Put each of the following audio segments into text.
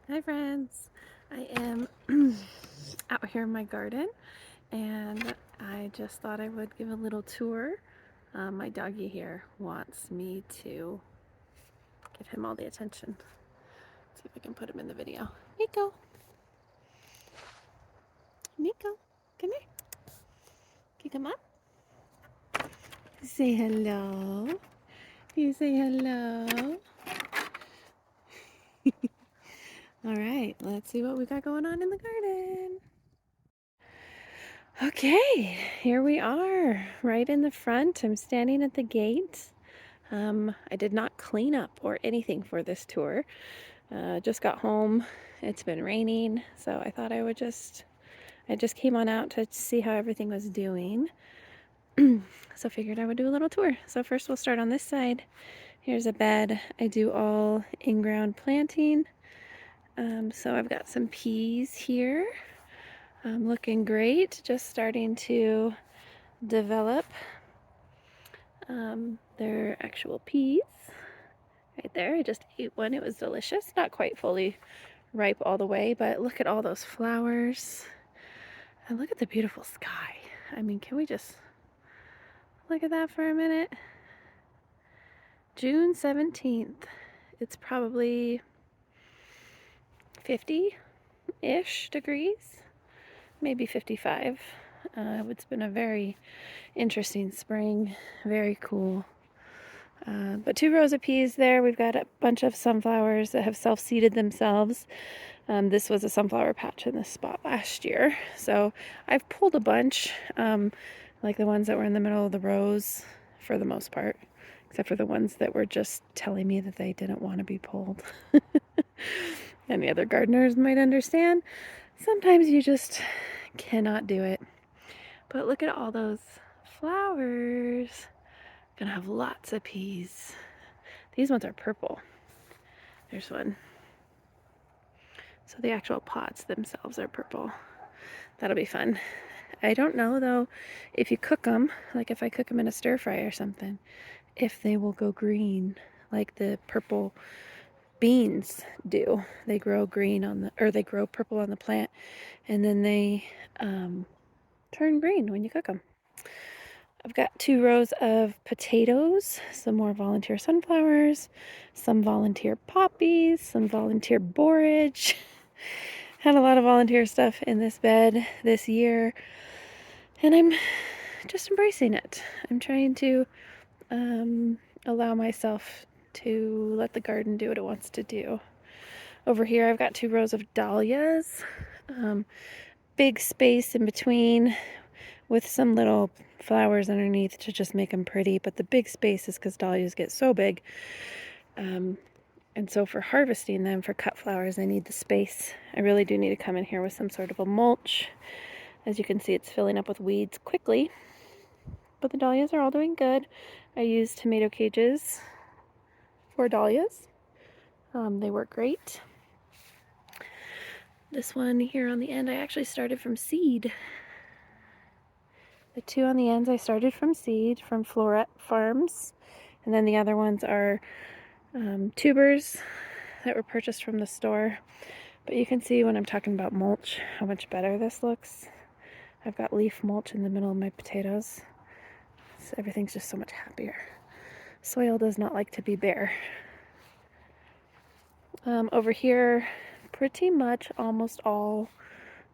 Hi friends, I am out here in my garden and I just thought I would give a little tour. My doggie here wants me to give him all the attention. Let's see if I can put him in the video. Nico, Nico, come here. Can you come up? Say hello. You say hello. All right, let's see what we got going on in the garden. Okay, here we are, right in the front. I'm standing at the gate. I did not clean up or anything for this tour. Just got home. It's been raining, so I thought I just came on out to see how everything was doing. So figured I would do a little tour. So first we'll start on this side. Here's a bed. I do all in-ground planting. So I've got some peas here. Looking great, just starting to develop. They're actual peas right there. I just ate one. It was delicious. Not quite fully ripe all the way, but look at all those flowers. And look at the beautiful sky. I mean, can we just look at that for a minute? June 17th. It's probably 50-ish degrees, maybe 55. It's been a very interesting spring, very cool. But 2 rows of peas there. We've got a bunch of sunflowers that have self-seeded themselves. This was a sunflower patch in this spot last year. So I've pulled a bunch, like the ones that were in the middle of the rows for the most part, except for the ones that were just telling me that they didn't want to be pulled. And the other gardeners might understand. Sometimes you just cannot do it. But look at all those flowers. Gonna have lots of peas. These ones are purple. There's one. So the actual pots themselves are purple. That'll be fun. I don't know though if you cook them, like if I cook them in a stir fry or something, if they will go green like the purple beans do. They grow green on the, or they grow purple on the plant, and then they turn green when you cook them. I've got 2 rows of potatoes, some more volunteer sunflowers, some volunteer poppies, some volunteer borage. Had a lot of volunteer stuff in this bed this year, and I'm just embracing it. I'm trying to allow myself to let the garden do what it wants to do. Over here I've got 2 rows of dahlias, big space in between with some little flowers underneath to just make them pretty, but the big space is because dahlias get so big. And so for harvesting them for cut flowers, I need the space. I really do need to come in here with some sort of a mulch. As you can see, it's filling up with weeds quickly, but the dahlias are all doing good. I use tomato cages for dahlias. They work great. This one here on the end, I actually started from seed. The 2 on the ends I started from seed from Floret Farms, and then the other ones are tubers that were purchased from the store. But you can see when I'm talking about mulch how much better this looks. I've got leaf mulch in the middle of my potatoes, so everything's just so much happier. Soil does not like to be bare. Over here, pretty much almost all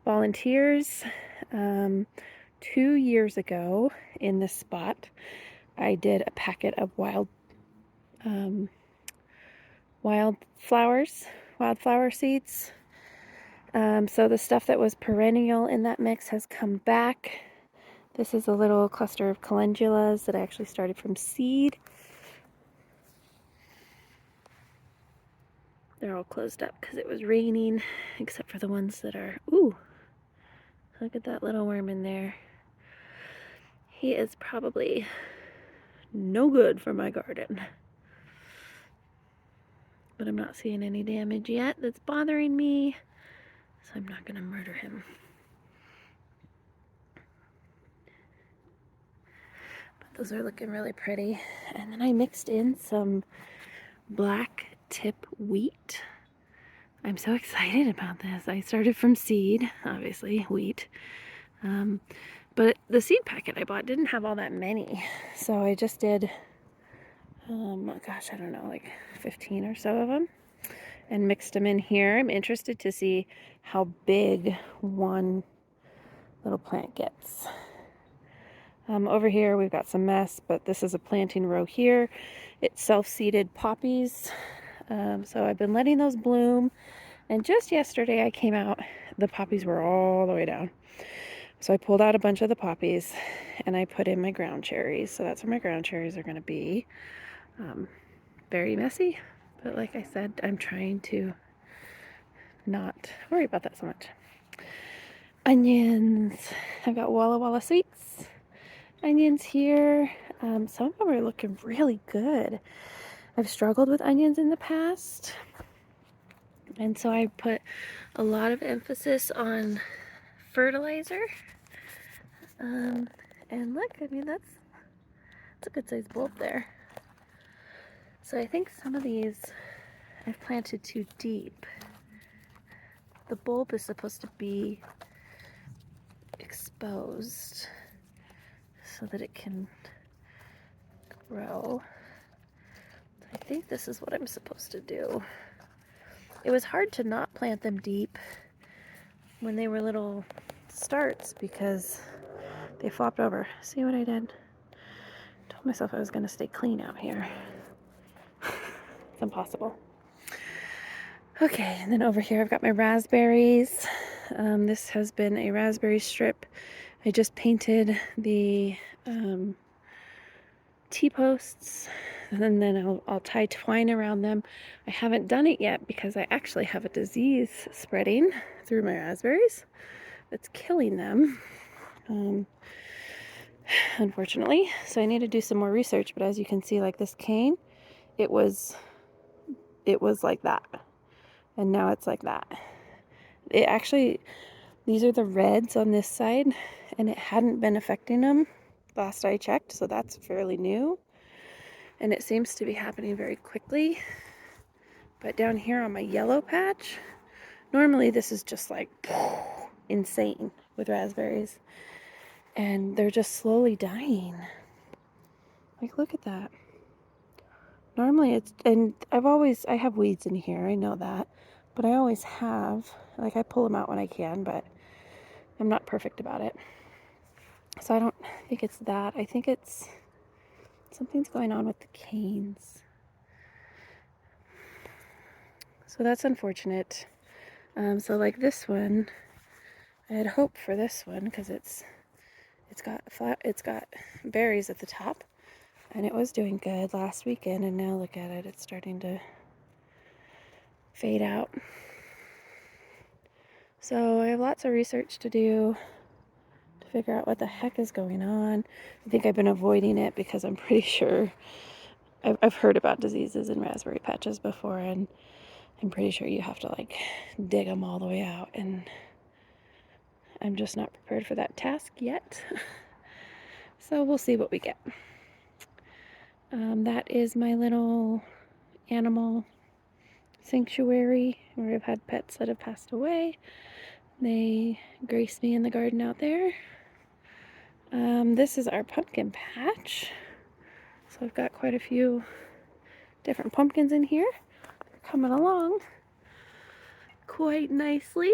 volunteers. 2 years ago in this spot, I did a packet of wildflower seeds. So the stuff that was perennial in that mix has come back. This is a little cluster of calendulas that I actually started from seed. They're all closed up because it was raining, except for the ones that are, ooh, look at that little worm in there. He is probably no good for my garden. But I'm not seeing any damage yet that's bothering me, so I'm not going to murder him. But those are looking really pretty. And then I mixed in some black tip wheat. I'm so excited about this. I started from seed, obviously, wheat. But the seed packet I bought didn't have all that many. So I just did, gosh, I don't know, like 15 or so of them and mixed them in here. I'm interested to see how big one little plant gets. Over here we've got some mess, but this is a planting row here. It's self-seeded poppies. So I've been letting those bloom. And just yesterday I came out, the poppies were all the way down. So I pulled out a bunch of the poppies and I put in my ground cherries. So that's where my ground cherries are going to be. Very messy, but like I said, I'm trying to not worry about that so much. Onions. I've got Walla Walla Sweets onions here. Some of them are looking really good. I've struggled with onions in the past, and so I put a lot of emphasis on fertilizer. And look, I mean, that's a good sized bulb there. So I think some of these I've planted too deep. The bulb is supposed to be exposed so that it can grow. I think this is what I'm supposed to do. It was hard to not plant them deep when they were little starts because they flopped over. See what I did? Told myself I was going to stay clean out here. It's impossible. Okay, and then over here I've got my raspberries. This has been a raspberry strip. I just painted the T-posts, and then I'll tie twine around them. I haven't done it yet because I actually have a disease spreading through my raspberries that's killing them, unfortunately. So I need to do some more research, but as you can see, like this cane, it was like that, and now it's like that. It actually, these are the reds on this side, and it hadn't been affecting them last I checked, so that's fairly new. And it seems to be happening very quickly. But down here on my yellow patch, normally this is just like insane with raspberries. And they're just slowly dying. Like, look at that. Normally it's, and I have weeds in here, I know that. But I always have, like I pull them out when I can, but I'm not perfect about it. So I don't think it's that. I think it's, something's going on with the canes. So that's unfortunate. So like this one, I had hope for this one because it's got berries at the top, and it was doing good last weekend, and now look at it, it's starting to fade out. So I have lots of research to do to figure out what the heck is going on. I think I've been avoiding it because I'm pretty sure I've heard about diseases in raspberry patches before, and I'm pretty sure you have to like dig them all the way out, and I'm just not prepared for that task yet. So we'll see what we get. That is my little animal sanctuary where I've had pets that have passed away. They grace me in the garden out there. This is our pumpkin patch. So I've got quite a few different pumpkins in here. They're coming along quite nicely.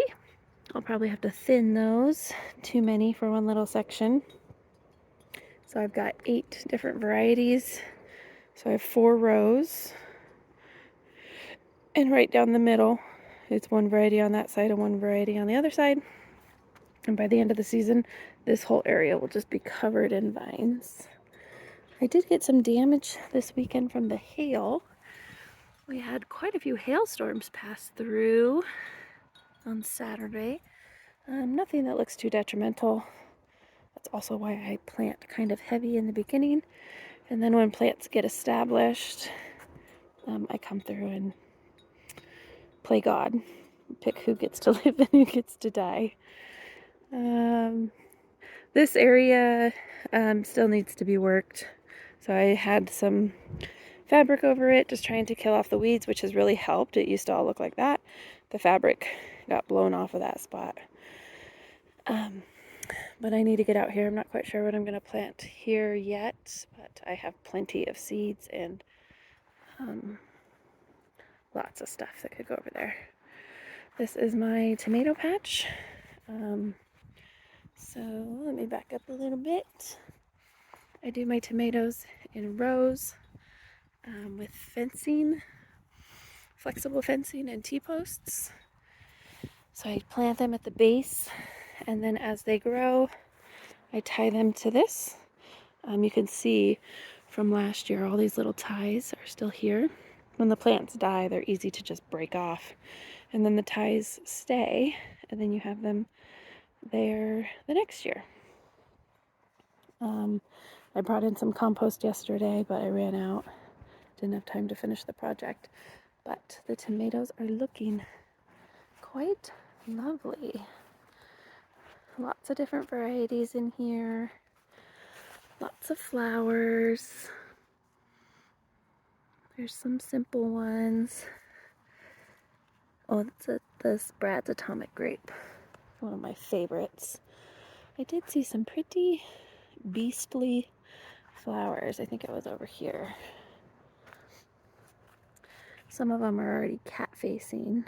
I'll probably have to thin those. Too many for one little section. So I've got 8 different varieties. So I have 4 rows. And right down the middle, it's one variety on that side and one variety on the other side. And by the end of the season, this whole area will just be covered in vines. I did get some damage this weekend from the hail. We had quite a few hailstorms pass through on Saturday. Nothing that looks too detrimental. That's also why I plant kind of heavy in the beginning. And then when plants get established, I come through and play God. Pick who gets to live and who gets to die. This area still needs to be worked. So I had some fabric over it, just trying to kill off the weeds, which has really helped. It used to all look like that. The fabric got blown off of that spot. But I need to get out here. I'm not quite sure what I'm going to plant here yet, but I have plenty of seeds and lots of stuff that could go over there. This is my tomato patch. So let me back up a little bit. I do my tomatoes in rows with fencing, flexible fencing and T-posts. So I plant them at the base, and then as they grow, I tie them to this. You can see from last year, all these little ties are still here. When the plants die, they're easy to just break off. And then the ties stay, and then you have them there the next year. I brought in some compost yesterday, but I ran out. Didn't have time to finish the project. But the tomatoes are looking quite lovely. Lots of different varieties in here. Lots of flowers. There's some simple ones. Oh, this Brad's Atomic Grape. One of my favorites. I did see some pretty beastly flowers. I think it was over here. Some of them are already cat facing.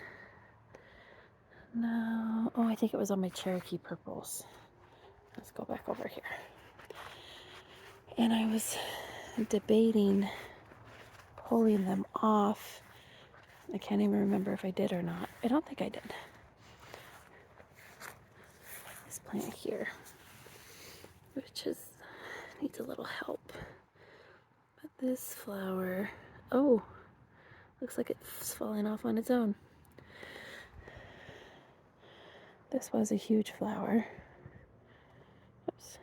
No, oh, I think it was on my Cherokee purples. Let's go back over here. And I was debating pulling them off. I can't even remember if I did or not. I don't think I did. This plant here, which needs a little help. But this flower, oh, looks like it's falling off on its own. This was a huge flower. Oops.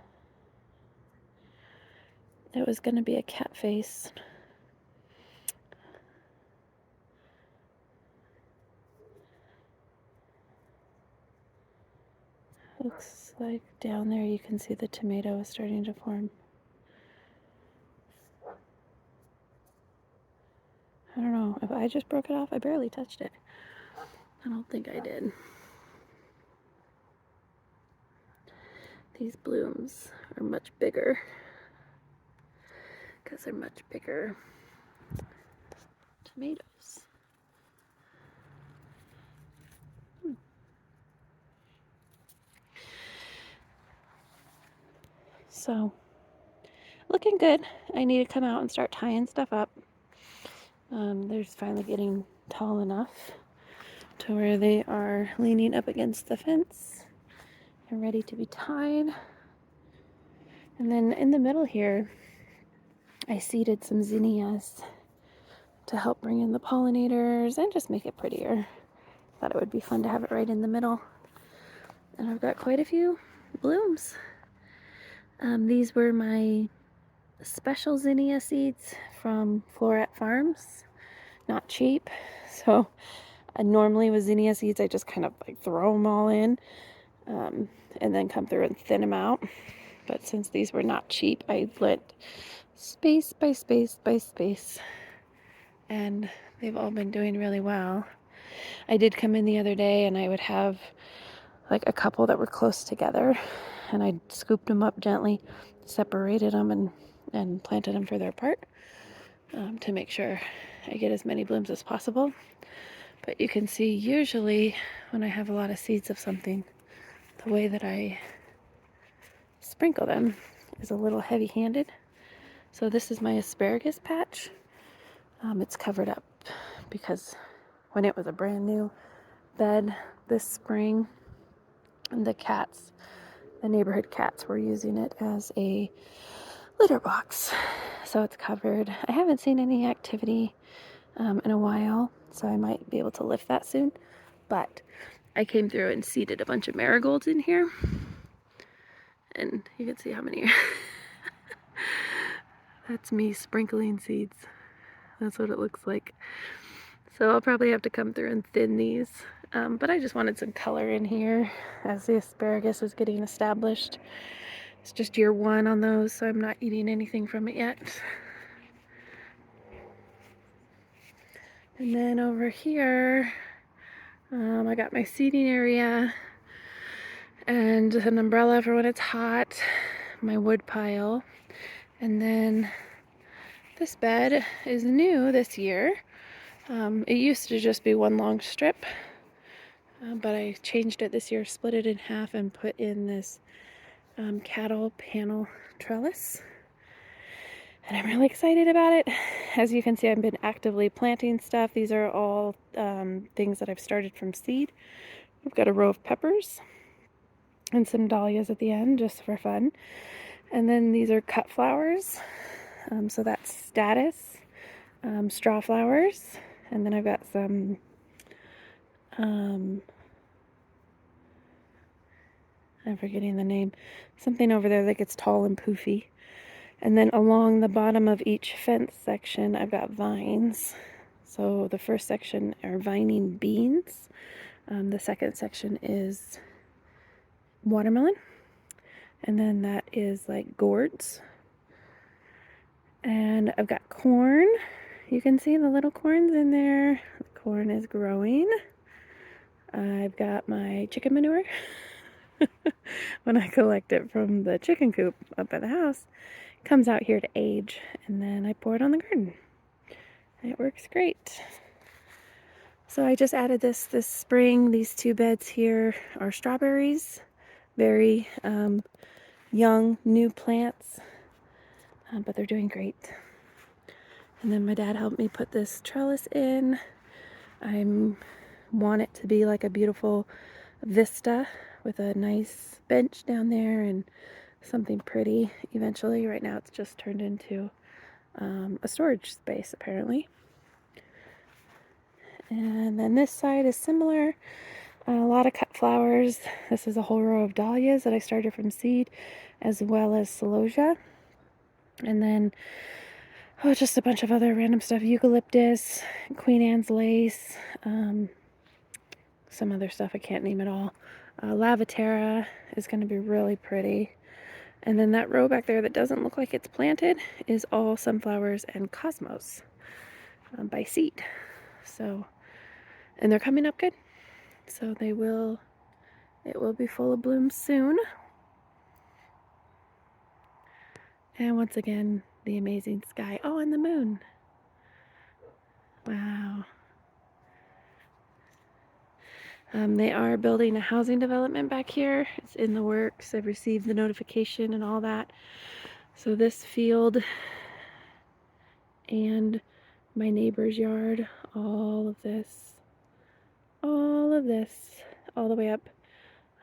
It was going to be a cat face. Looks like down there you can see the tomato is starting to form. I don't know if I just broke it off. I barely touched it. I don't think I did. These blooms are much bigger because they're much bigger tomatoes. So, looking good. I need to come out and start tying stuff up. They're finally getting tall enough to where they are leaning up against the fence and ready to be tied. And then in the middle here, I seeded some zinnias to help bring in the pollinators and just make it prettier. Thought it would be fun to have it right in the middle. And I've got quite a few blooms. These were my special zinnia seeds from Floret Farms. Not cheap. So normally with zinnia seeds, I just kind of like throw them all in and then come through and thin them out. But since these were not cheap, I went space by space by space. And they've all been doing really well. I did come in the other day and I would have like a couple that were close together, and I scooped them up gently, separated them and planted them further apart to make sure I get as many blooms as possible. But you can see usually when I have a lot of seeds of something, the way that I sprinkle them is a little heavy-handed. So this is my asparagus patch. It's covered up because when it was a brand new bed this spring, the neighborhood cats were using it as a litter box. So it's covered. I haven't seen any activity in a while, so I might be able to lift that soon. But I came through and seeded a bunch of marigolds in here. And you can see how many are. That's me sprinkling seeds. That's what it looks like. So I'll probably have to come through and thin these. But I just wanted some color in here as the asparagus is getting established. It's just year one on those, so I'm not eating anything from it yet. And then over here, I got my seating area and an umbrella for when it's hot, my wood pile, and then this bed is new this year. It used to just be one long strip, but I changed it this year, split it in half, and put in this cattle panel trellis. And I'm really excited about it. As you can see, I've been actively planting stuff. These are all things that I've started from seed. I've got a row of peppers and some dahlias at the end, just for fun. And then these are cut flowers. So that's status, straw flowers. And then I've got some I'm forgetting the name, something over there that gets tall and poofy. And then along the bottom of each fence section, I've got vines. So the first section are vining beans. The second section is watermelon. And then that is like gourds. And I've got corn. You can see the little corns in there. The corn is growing. I've got my chicken manure. When I collect it from the chicken coop up at the house, it comes out here to age, and then I pour it on the garden. And it works great. So I just added this spring. These two beds here are strawberries, very young, new plants, but they're doing great. And then my dad helped me put this trellis in. I want it to be like a beautiful vista with a nice bench down there and something pretty eventually. Right now it's just turned into a storage space apparently. And then this side is similar. A lot of cut flowers. This is a whole row of dahlias that I started from seed, as well as celosia. And then just a bunch of other random stuff. Eucalyptus, Queen Anne's lace, some other stuff I can't name it all. Lavaterra is going to be really pretty. And then that row back there that doesn't look like it's planted is all sunflowers and cosmos by seed. So, and they're coming up good. So it will be full of bloom soon. And once again, the amazing sky. Oh, and the moon. Wow. They are building a housing development back here. It's in the works. I've received the notification and all that. So this field and my neighbor's yard, all of this, all the way up.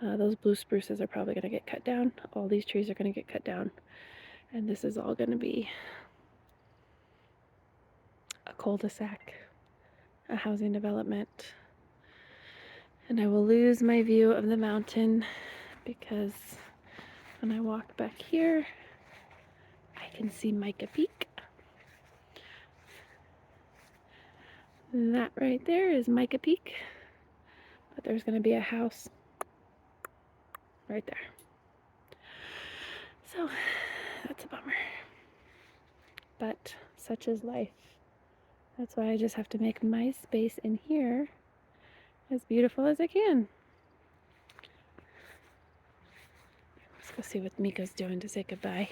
Those blue spruces are probably going to get cut down. All these trees are going to get cut down. And this is all going to be a cul-de-sac, a housing development. And I will lose my view of the mountain because when I walk back here, I can see Micah Peak. That right there is Micah Peak. But there's going to be a house right there. So that's a bummer. But such is life. That's why I just have to make my space in here as beautiful as I can. Let's go see what Miko's doing to say goodbye.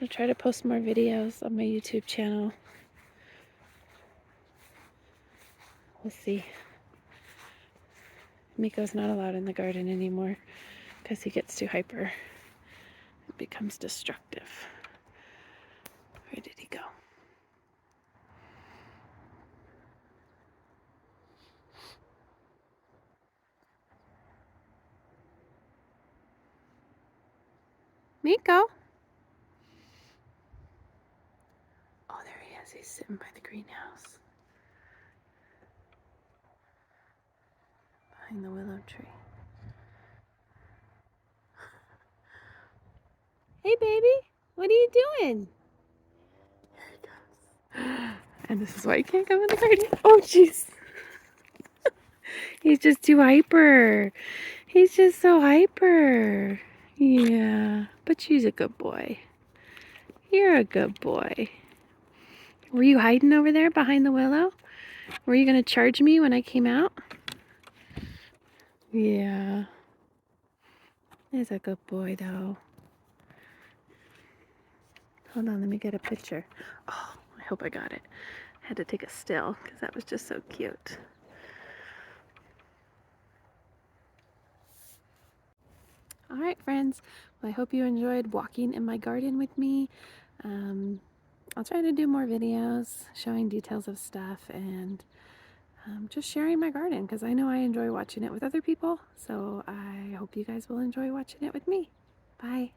I'll try to post more videos on my YouTube channel. We'll see. Miko's not allowed in the garden anymore because he gets too hyper. It becomes destructive. Where did he go? Miko? Oh, there he is. He's sitting by the greenhouse. Behind the willow tree. Hey, baby. What are you doing? Here he goes. And this is why you can't come in the garden. Oh, jeez. He's just too hyper. He's just so hyper. Yeah, but she's a good boy. You're a good boy. Were you hiding over there behind the willow? Were you going to charge me when I came out? Yeah. He's a good boy, though. Hold on, let me get a picture. Oh, I hope I got it. I had to take a still because that was just so cute. All right, friends. Well, I hope you enjoyed walking in my garden with me. I'll try to do more videos showing details of stuff and just sharing my garden because I know I enjoy watching it with other people. So I hope you guys will enjoy watching it with me. Bye.